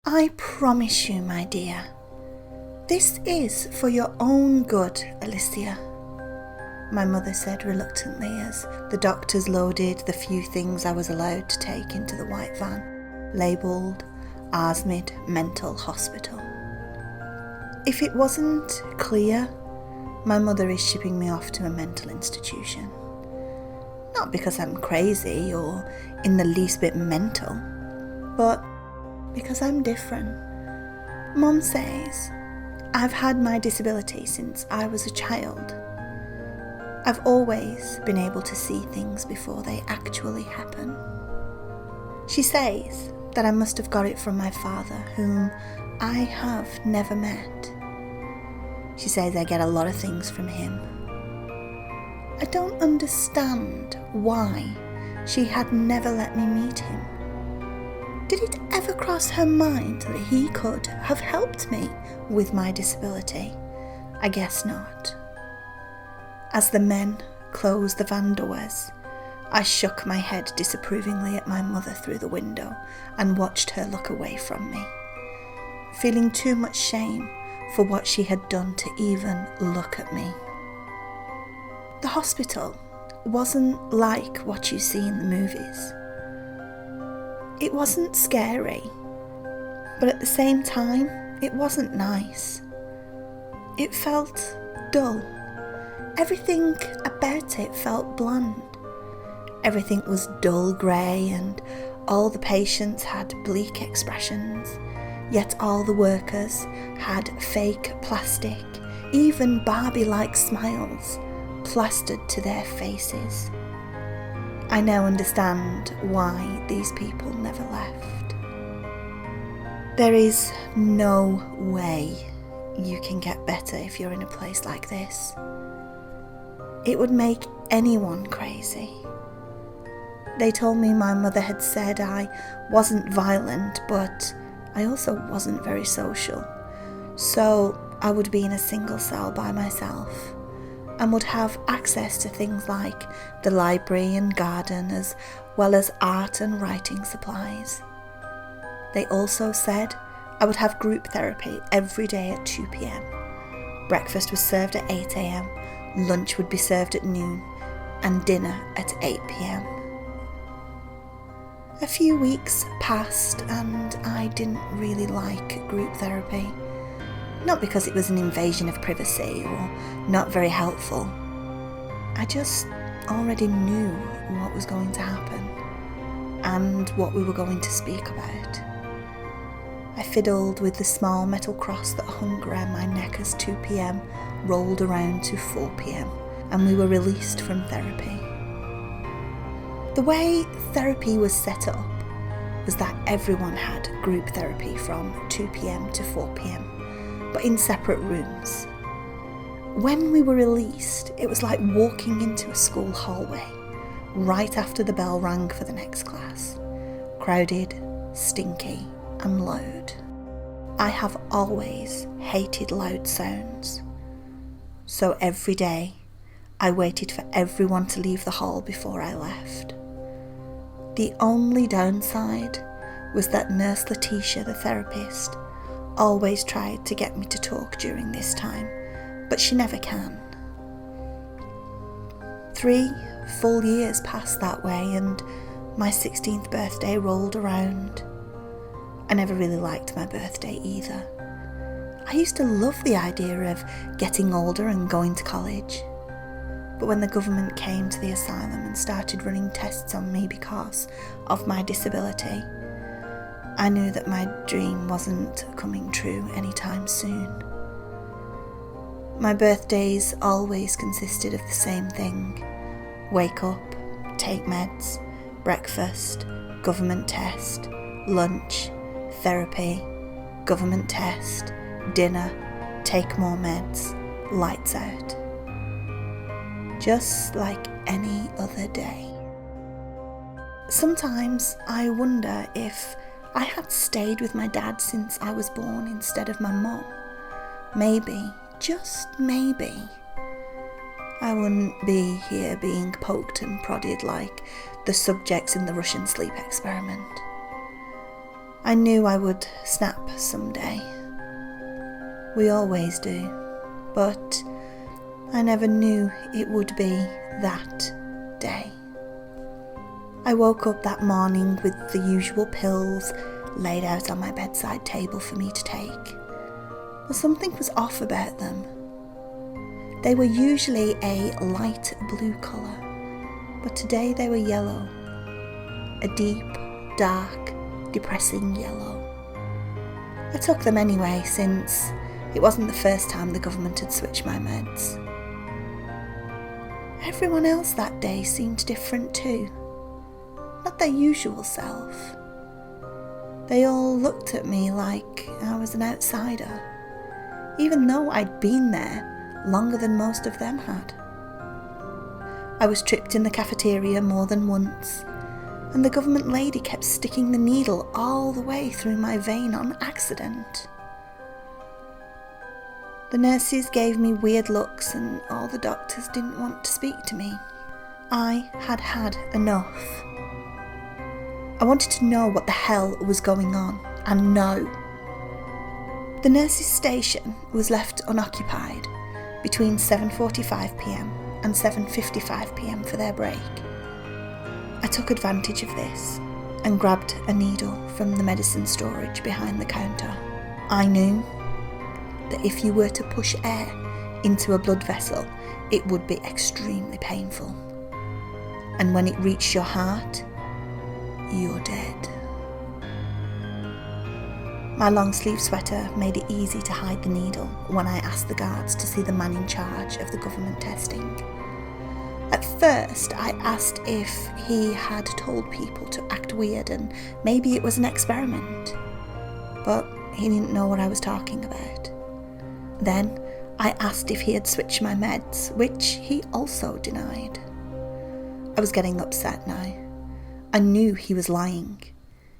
I promise you, my dear, this is for your own good, Alicia, my mother said reluctantly as the doctors loaded the few things I was allowed to take into the white van, labelled Arsmid Mental Hospital. If it wasn't clear, my mother is shipping me off to a mental institution. Not because I'm crazy or in the least bit mental, but because I'm different. Mum says I've had my disability since I was a child. I've always been able to see things before they actually happen. She says that I must have got it from my father, whom I have never met. She says I get a lot of things from him. I don't understand why she had never let me meet him. Did it ever cross her mind that he could have helped me with my disability? I guess not. As the men closed the van doors, I shook my head disapprovingly at my mother through the window and watched her look away from me, feeling too much shame for what she had done to even look at me. The hospital wasn't like what you see in the movies. It wasn't scary, but at the same time, it wasn't nice. It felt dull. Everything about it felt bland. Everything was dull grey and all the patients had bleak expressions, yet all the workers had fake plastic, even Barbie-like smiles plastered to their faces. I now understand why these people never left. There is no way you can get better if you're in a place like this. It would make anyone crazy. They told me my mother had said I wasn't violent, but I also wasn't very social. So I would be in a single cell by myself and would have access to things like the library and garden, as well as art and writing supplies. They also said I would have group therapy every day at 2 p.m. Breakfast was served at 8 a.m, lunch would be served at noon, and dinner at 8 p.m. A few weeks passed and I didn't really like group therapy. Not because it was an invasion of privacy or not very helpful. I just already knew what was going to happen and what we were going to speak about. I fiddled with the small metal cross that hung around my neck as 2 p.m. rolled around to 4 p.m. and we were released from therapy. The way therapy was set up was that everyone had group therapy from 2 p.m. to 4 p.m. but in separate rooms. When we were released, it was like walking into a school hallway, right after the bell rang for the next class. Crowded, stinky, and loud. I have always hated loud sounds. So every day, I waited for everyone to leave the hall before I left. The only downside was that Nurse Letitia, the therapist, always tried to get me to talk during this time, but she never can. 3 full years passed that way and my 16th birthday rolled around. I never really liked my birthday either. I used to love the idea of getting older and going to college. But when the government came to the asylum and started running tests on me because of my disability, I knew that my dream wasn't coming true anytime soon. My birthdays always consisted of the same thing. Wake up, take meds, breakfast, government test, lunch, therapy, government test, dinner, take more meds, lights out. Just like any other day. Sometimes I wonder if I had stayed with my dad since I was born instead of my mum. Maybe, just maybe, I wouldn't be here being poked and prodded like the subjects in the Russian sleep experiment. I knew I would snap someday. We always do, but I never knew it would be that day. I woke up that morning with the usual pills laid out on my bedside table for me to take, but something was off about them. They were usually a light blue colour, but today they were yellow, a deep, dark, depressing yellow. I took them anyway, since it wasn't the first time the government had switched my meds. Everyone else that day seemed different too, not their usual self. They all looked at me like I was an outsider, even though I'd been there longer than most of them had. I was tripped in the cafeteria more than once, and the government lady kept sticking the needle all the way through my vein on accident. The nurses gave me weird looks, and all the doctors didn't want to speak to me. I had had enough. I wanted to know what the hell was going on, and know. The nurses' station was left unoccupied between 7:45pm and 7:55pm for their break. I took advantage of this and grabbed a needle from the medicine storage behind the counter. I knew that if you were to push air into a blood vessel, it would be extremely painful. And when it reached your heart, you're dead. My long sleeve sweater made it easy to hide the needle when I asked the guards to see the man in charge of the government testing. At first, I asked if he had told people to act weird and maybe it was an experiment, but he didn't know what I was talking about. Then I asked if he had switched my meds, which he also denied. I was getting upset now. I knew he was lying.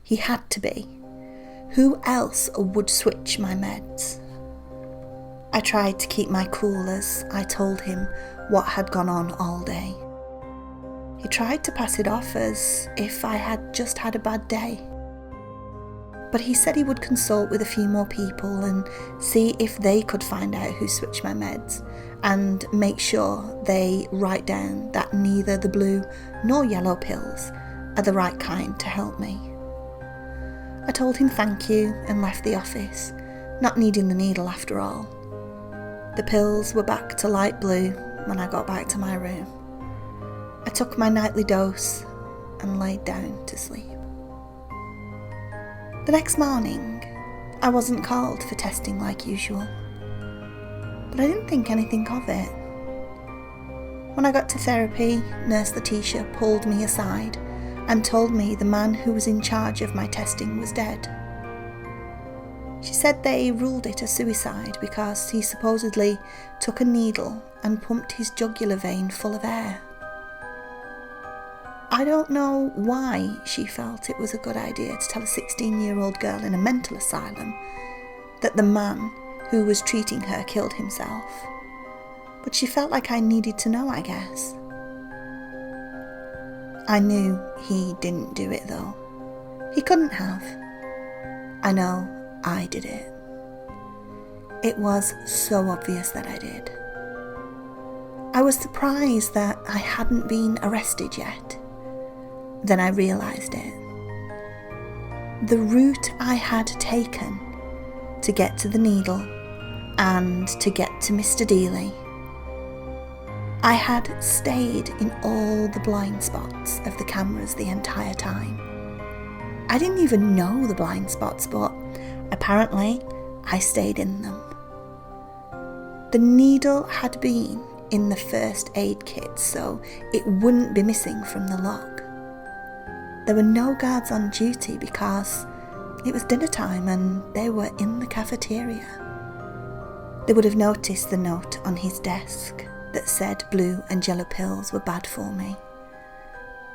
He had to be. Who else would switch my meds? I tried to keep my cool as I told him what had gone on all day. He tried to pass it off as if I had just had a bad day. But he said he would consult with a few more people and see if they could find out who switched my meds and make sure they write down that neither the blue nor yellow pills are the right kind to help me. I told him thank you and left the office, not needing the needle after all. The pills were back to light blue when I got back to my room. I took my nightly dose and laid down to sleep. The next morning, I wasn't called for testing like usual, but I didn't think anything of it. When I got to therapy, Nurse Letitia pulled me aside and told me the man who was in charge of my testing was dead. She said they ruled it a suicide because he supposedly took a needle and pumped his jugular vein full of air. I don't know why she felt it was a good idea to tell a 16-year-old girl in a mental asylum that the man who was treating her killed himself, but she felt like I needed to know, I guess. I knew he didn't do it though. He couldn't have. I know I did it. It was so obvious that I did. I was surprised that I hadn't been arrested yet. Then I realised it. The route I had taken to get to the needle and to get to Mr. Dealey, I had stayed in all the blind spots of the cameras the entire time. I didn't even know the blind spots, but apparently I stayed in them. The needle had been in the first aid kit, so it wouldn't be missing from the log. There were no guards on duty because it was dinner time and they were in the cafeteria. They would have noticed the note on his desk that said blue and yellow pills were bad for me.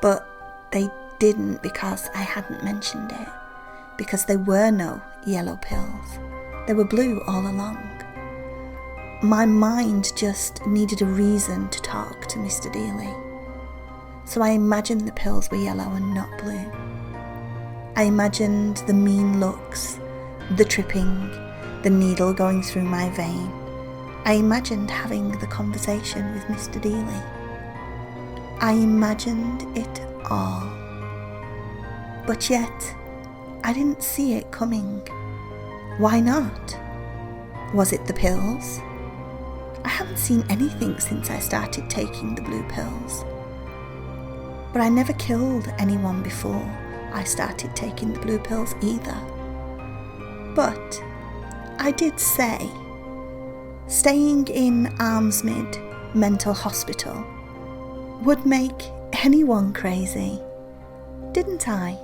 But they didn't because I hadn't mentioned it, because there were no yellow pills. They were blue all along. My mind just needed a reason to talk to Mr. Dealey. So I imagined the pills were yellow and not blue. I imagined the mean looks, the tripping, the needle going through my vein. I imagined having the conversation with Mr. Dealey. I imagined it all. But yet, I didn't see it coming. Why not? Was it the pills? I haven't seen anything since I started taking the blue pills. But I never killed anyone before I started taking the blue pills either. But I did say, staying in Armsmid Mental Hospital would make anyone crazy, didn't I?